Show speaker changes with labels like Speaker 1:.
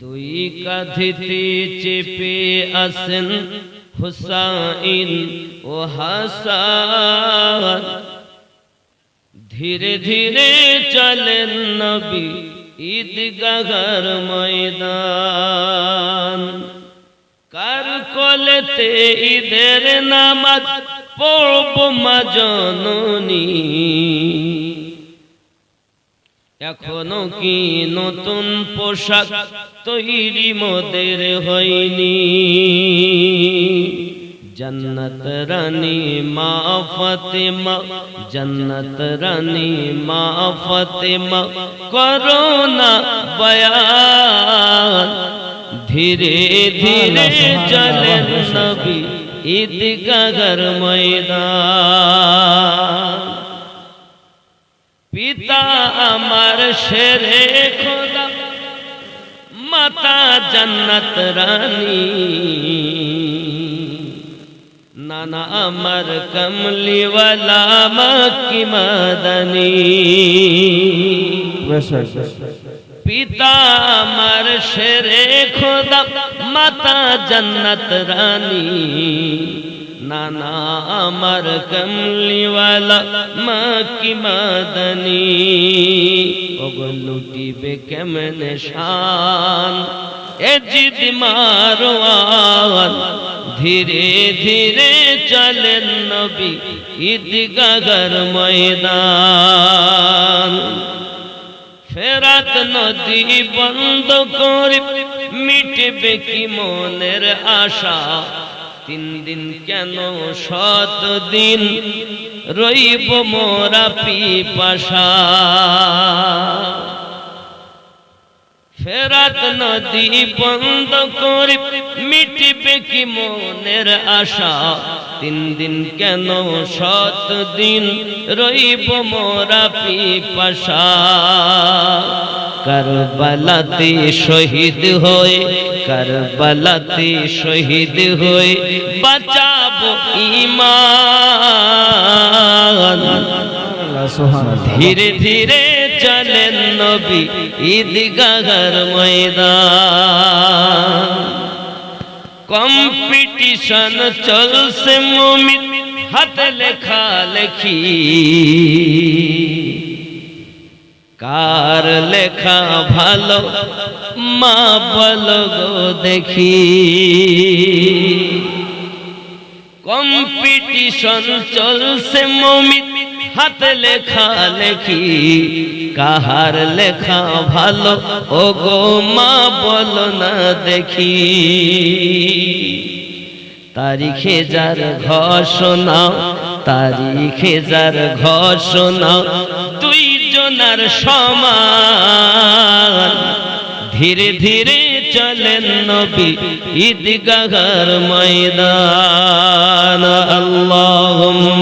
Speaker 1: দুই কাঁধেতে চেপে আসেন হুসাইন ও হাসান, ধীরে ধীরে চলেন নবী ঈদগাহর ময়দান। কার কোলেতে ঈদের নামাজ পড়ব মা জননী, এখনো কি নতুন পোশাক তৈরি মোদের হয়নি? जन्नत रानी माँ फातिमा, जन्नत रानी माँ फातिमा करो ना बयान, धीरे धीरे चले नबी ईदगाहर मैदान। पिता अमर शेरे खुदा, माता जन्नत रानी, नाना अमर कमली वाला मक्की मदनी। पिता अमर शेरे खुदा, माता जन्नत रानी, नाना अमर कमली वाला मक्की मदनी। ओगो लुटिबे केमने शान ए जिद मारवान, धीरे धीरे चलें नबी ईदगाहर मैदान। फेरात नदी बंद करे मिटबे की मनेर आशा, 3 दिन केन 7 दिन रइब मोरा पिपासा। फेरात नदी बंद करे मिटबे की मनेर आशा, 3 दिन केन 7 दिन रइब मोरा पिपासा। करबलाते शहीद होए, करबलाते शहीद होए बचाबो ईमान, धीरे धीरे चलें नबी ईदगाहर मैदान। कम्पिटिशन चलছে मुमिन हाथ लेखा लेखी, कार लेखा भालो मा बोलो गो देखी। कम्पिटिशन चलছে मुमिन हाथ लेखा लेखी, काहार लेखा भालो ओ गो मा बोलो ना देखी। तारीखे जार घोषणा, तारीखे जार घोषणा दुई जनार समान, धीरे धीरे चलें नबी ईदगाहर मैदान। अल्लाहुम्मा